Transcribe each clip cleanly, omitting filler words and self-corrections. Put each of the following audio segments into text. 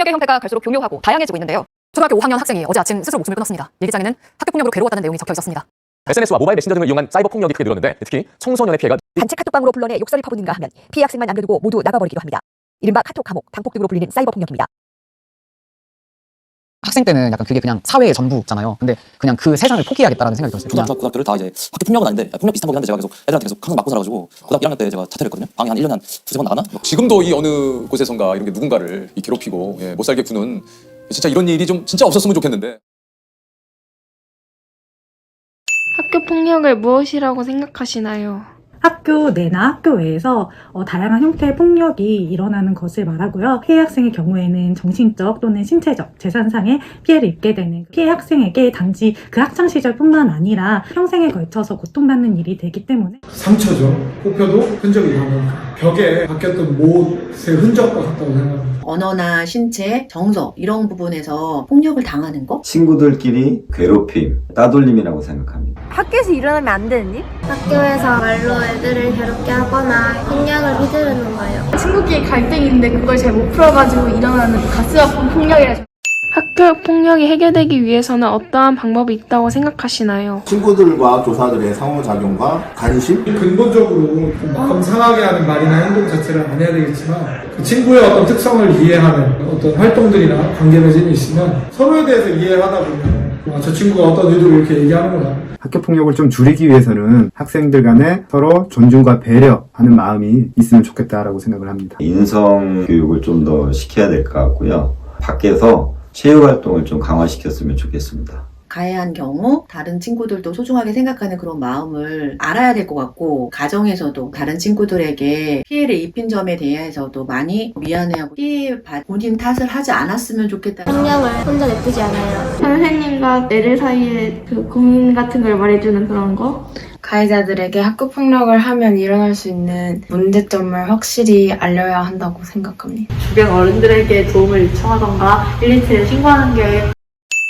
폭력의 형태가 갈수록 교묘하고 다양해지고 있는데요. 초등학교 5학년 학생이 어제 아침 스스로 목숨을 끊었습니다. 일기장에는 학교 폭력으로 괴로웠다는 내용이 적혀 있었습니다. SNS와 모바일 메신저 등을 이용한 사이버 폭력이 크게 늘었는데 특히 청소년의 피해가 단체 카톡방으로 불러내 욕설을 퍼붓는가 하면 피해 학생만 남겨두고 모두 나가버리기도 합니다. 이른바 카톡 감옥, 방폭 등으로 불리는 사이버 폭력입니다. 학생 때는 약간 그게 그냥 사회의 전부잖아요. 근데 그냥 그 세상을 포기해야겠다라는 생각이 들었어요. 초등학교, 고등학교를 다 이제 학교 폭력은 아닌데 폭력 비슷한 거긴 한데 제가 계속 애들한테 계속 항상 맞고 살아가지고 고등학교 1학년 때 제가 자퇴를 했거든요. 방에 한 1년에 한 두세 번 나가나? 지금도 이 어느 곳에선가 이렇게 누군가를 괴롭히고 못 살게 구는 진짜 이런 일이 좀 진짜 없었으면 좋겠는데. 학교 폭력을 무엇이라고 생각하시나요? 학교 내나 학교 외에서 다양한 형태의 폭력이 일어나는 것을 말하고요. 피해 학생의 경우에는 정신적 또는 신체적, 재산상의 피해를 입게 되는 피해 학생에게 단지 그 학창시절뿐만 아니라 평생에 걸쳐서 고통받는 일이 되기 때문에 상처죠. 뽑혀도 흔적이 남으니까 벽에 박혔던 못의 흔적과 같다고 생각합니다. 언어나 신체, 정서 이런 부분에서 폭력을 당하는 거? 친구들끼리 괴롭힘, 따돌림이라고 생각합니다. 학교에서 일어나면 안 되는 일? 학교에서 말로 애들을 괴롭게 하거나 폭력을 휘두르는 거예요. 친구끼리 갈등인데 그걸 잘 못 풀어가지고 일어나는 가슴 아픈 폭력이라. 학교 폭력이 해결되기 위해서는 어떠한 방법이 있다고 생각하시나요? 친구들과 교사들의 상호작용과 관심? 근본적으로 마음 상하게 하는 말이나 행동 자체를 안 해야 되겠지만 그 친구의 어떤 특성을 이해하는 어떤 활동들이나 관계 맺음이 있으면 서로에 대해서 이해하다 보면 저 친구가 어떤 의도로 이렇게 얘기하는구나. 학교 폭력을 좀 줄이기 위해서는 학생들 간에 서로 존중과 배려하는 마음이 있으면 좋겠다라고 생각을 합니다. 인성 교육을 좀 더 시켜야 될 것 같고요. 밖에서 체육활동을 좀 강화시켰으면 좋겠습니다. 가해한 경우 다른 친구들도 소중하게 생각하는 그런 마음을 알아야 될 것 같고, 가정에서도 다른 친구들에게 피해를 입힌 점에 대해서도 많이 미안해하고 본인 탓을 하지 않았으면 좋겠다. 폭력을 혼자 냅두지 않아요. 선생님과 애들 사이에 그 고민 같은 걸 말해주는 그런 거? 가해자들에게 학교 폭력을 하면 일어날 수 있는 문제점을 확실히 알려야 한다고 생각합니다. 주변 어른들에게 도움을 요청하던가 112에 신고하는 게.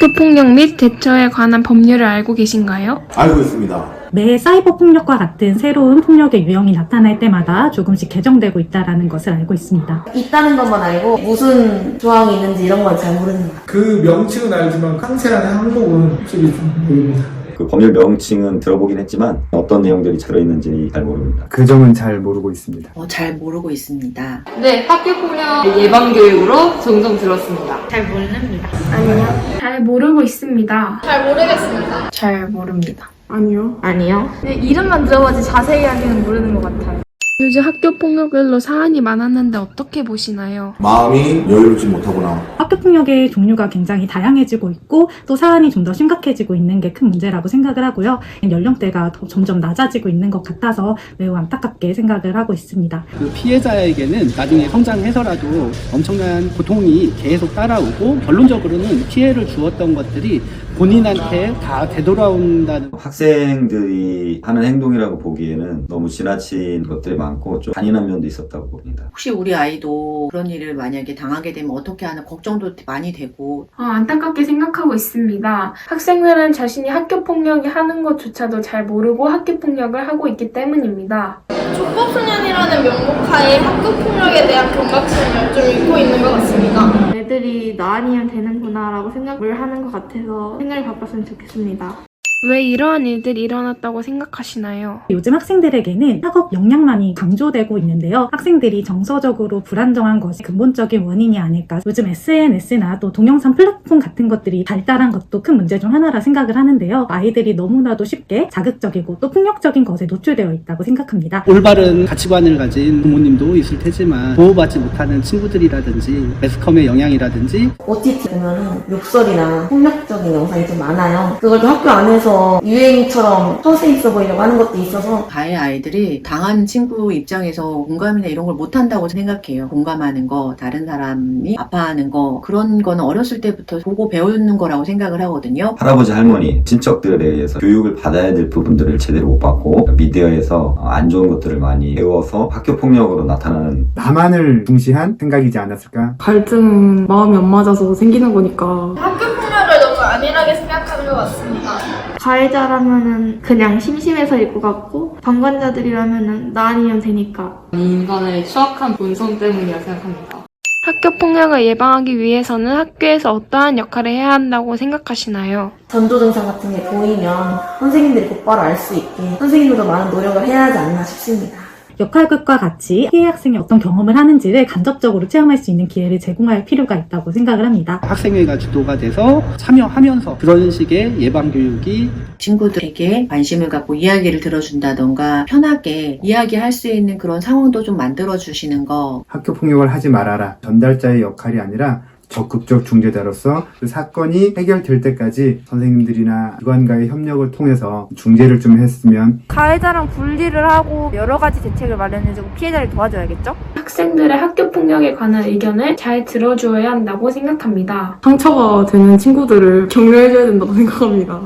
학교 폭력 및 대처에 관한 법률을 알고 계신가요? 알고 있습니다. 매 사이버 폭력과 같은 새로운 폭력의 유형이 나타날 때마다 조금씩 개정되고 있다는 것을 알고 있습니다. 있다는 것만 알고 무슨 조항이 있는지 이런 건 잘 모릅니다. 그 명칭은 알지만 상세한 항목은 솔직히 좀 모릅니다. 그 법률 명칭은 들어보긴 했지만 어떤 내용들이 들어있는지 잘 모릅니다. 그 점은 잘 모르고 있습니다. 잘 모르고 있습니다. 네, 학교 폭력 예방 교육으로 종종 들었습니다. 잘 모릅니다. 아니요. 잘 모르고 있습니다. 잘 모르겠습니다. 잘 모릅니다. 아니요. 아니요. 네, 이름만 들어봐지 자세히하게는 모르는 것 같아요. 요즘 학교 폭력별로 사안이 많았는데 어떻게 보시나요? 마음이 여유롭지 못하거나 학교 폭력의 종류가 굉장히 다양해지고 있고 또 사안이 좀 더 심각해지고 있는 게 큰 문제라고 생각을 하고요. 연령대가 점점 낮아지고 있는 것 같아서 매우 안타깝게 생각을 하고 있습니다. 그 피해자에게는 나중에 성장해서라도 엄청난 고통이 계속 따라오고 결론적으로는 피해를 주었던 것들이 본인한테 다 되돌아온다는. 학생들이 하는 행동이라고 보기에는 너무 지나친 것들이 많고 좀 잔인한 면도 있었다고 봅니다. 혹시 우리 아이도 그런 일을 만약에 당하게 되면 어떻게 하나 걱정도 많이 되고. 안타깝게 생각하고 있습니다. 학생들은 자신이 학교 폭력이 하는 것조차도 잘 모르고 학교 폭력을 하고 있기 때문입니다. 족법소년이라는 명목하에 학교 폭력에 대한 경각심을 좀 잃고 있는 것 같습니다. 애들이 나 아니면 되는구나 라고 생각을 하는 것 같아서 생각을 바꿨으면 좋겠습니다. 왜 이러한 일들이 일어났다고 생각하시나요? 요즘 학생들에게는 학업 역량만이 강조되고 있는데요. 학생들이 정서적으로 불안정한 것이 근본적인 원인이 아닐까. 요즘 SNS나 또 동영상 플랫폼 같은 것들이 발달한 것도 큰 문제 중 하나라 생각을 하는데요. 아이들이 너무나도 쉽게 자극적이고 또 폭력적인 것에 노출되어 있다고 생각합니다. 올바른 가치관을 가진 부모님도 있을 테지만 보호받지 못하는 친구들이라든지 매스컴의 영향이라든지 OTT 보면은 욕설이나 폭력적인 영상이 좀 많아요. 그걸 또 학교 안에서 유행처럼 허세 있어 보이려고 하는 것도 있어서. 가해 아이들이 당하는 친구 입장에서 공감이나 이런 걸 못한다고 생각해요. 공감하는 거, 다른 사람이 아파하는 거, 그런 거는 어렸을 때부터 보고 배우는 거라고 생각을 하거든요. 할아버지 할머니 친척들에 의해서 교육을 받아야 될 부분들을 제대로 못 받고 미디어에서 안 좋은 것들을 많이 배워서 학교 폭력으로 나타나는. 나만을 중시한 생각이지 않았을까? 갈등은 마음이 안 맞아서 생기는 거니까. 학교 폭력을 너무 안일하게 생각하는 것 같습니다. 가해자라면은 그냥 심심해서일 것 같고 방관자들이라면은 나 아니면 되니까. 인간의 추악한 본성 때문이라 생각합니다. 학교 폭력을 예방하기 위해서는 학교에서 어떠한 역할을 해야 한다고 생각하시나요? 전조 증상 같은 게 보이면 선생님들이 곧바로 알 수 있게 선생님들도 많은 노력을 해야 하지 않나 싶습니다. 역할극과 같이 피해 학생이 어떤 경험을 하는지를 간접적으로 체험할 수 있는 기회를 제공할 필요가 있다고 생각을 합니다. 학생회가 주도가 돼서 참여하면서 그런 식의 예방교육이 친구들에게 관심을 갖고 이야기를 들어준다던가 편하게 이야기할 수 있는 그런 상황도 좀 만들어주시는 거. 학교 폭력을 하지 말아라. 전달자의 역할이 아니라 적극적 중재자로서 그 사건이 해결될 때까지 선생님들이나 기관과의 협력을 통해서 중재를 좀 했으면 가해자랑 분리를 하고 여러 가지 대책을 마련해주고 피해자를 도와줘야겠죠? 학생들의 학교 폭력에 관한 의견을 잘 들어주어야 한다고 생각합니다. 상처가 되는 친구들을 격려해줘야 된다고 생각합니다.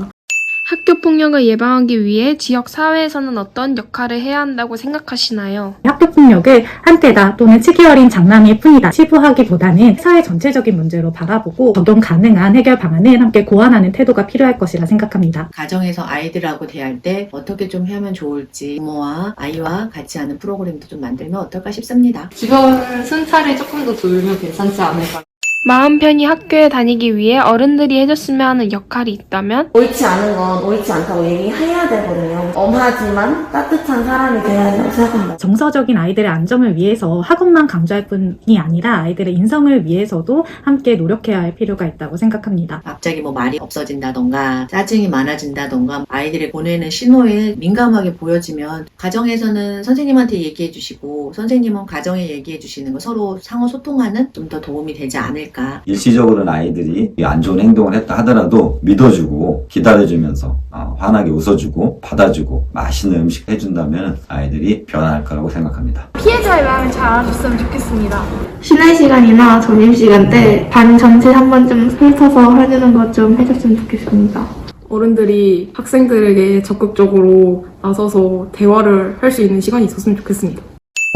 학교 폭력을 예방하기 위해 지역 사회에서는 어떤 역할을 해야 한다고 생각하시나요? 학교폭력을 한때다 또는 치기 어린 장난일 뿐이다 치부하기보다는 사회 전체적인 문제로 바라보고 적용 가능한 해결 방안을 함께 고안하는 태도가 필요할 것이라 생각합니다. 가정에서 아이들하고 대할 때 어떻게 좀 하면 좋을지 부모와 아이와 같이 하는 프로그램도 좀 만들면 어떨까 싶습니다. 기본 순찰을 조금 더 돌면 괜찮지 않을까. 마음 편히 학교에 다니기 위해 어른들이 해줬으면 하는 역할이 있다면? 옳지 않은 건 옳지 않다고 얘기해야 되거든요. 엄하지만 따뜻한 사람이 돼야 한다고 생각합니다. 정서적인 아이들의 안정을 위해서 학업만 강조할 뿐이 아니라 아이들의 인성을 위해서도 함께 노력해야 할 필요가 있다고 생각합니다. 갑자기 뭐 말이 없어진다던가 짜증이 많아진다던가 아이들이 보내는 신호에 민감하게 보여지면 가정에서는 선생님한테 얘기해 주시고 선생님은 가정에 얘기해 주시는 거 서로 상호 소통하는 좀 더 도움이 되지 않을까. 일시적으로는 아이들이 안 좋은 행동을 했다 하더라도 믿어주고 기다려주면서 환하게 웃어주고 받아주고 맛있는 음식 해준다면 아이들이 변할 거라고 생각합니다. 피해자의 마음을 잘 알아줬으면 좋겠습니다. 쉬는 시간이나 점심시간 때 반 전체 한 번쯤 훑어서 해주는 것 좀 해줬으면 좋겠습니다. 어른들이 학생들에게 적극적으로 나서서 대화를 할 수 있는 시간이 있었으면 좋겠습니다.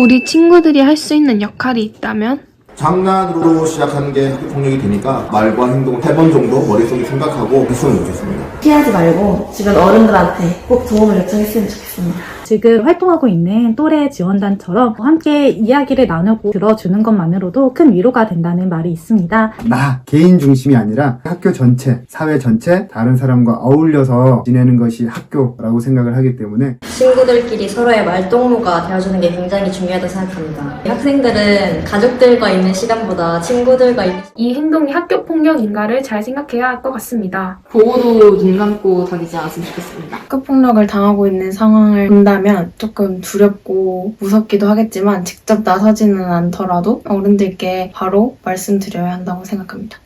우리 친구들이 할 수 있는 역할이 있다면? 장난으로 시작하는 게 학교 폭력이 되니까 말과 행동을 3번 정도 머릿속에 생각하고 했으면 좋겠습니다. 피하지 말고 주변 어른들한테 꼭 도움을 요청했으면 좋겠습니다. 지금 활동하고 있는 또래 지원단처럼 함께 이야기를 나누고 들어주는 것만으로도 큰 위로가 된다는 말이 있습니다. 나 개인 중심이 아니라 학교 전체, 사회 전체 다른 사람과 어울려서 지내는 것이 학교라고 생각을 하기 때문에 친구들끼리 서로의 말동무가 되어주는 게 굉장히 중요하다고 생각합니다. 학생들은 가족들과 있는 시간보다 친구들과 있는 이 행동이 학교 폭력인가를 잘 생각해야 할 것 같습니다. 보고도 눈 감고 다니지 않았으면 좋겠습니다. 학교 폭력을 당하고 있는 상황을 본다면 조금 두렵고 무섭기도 하겠지만 직접 나서지는 않더라도 어른들께 바로 말씀드려야 한다고 생각합니다.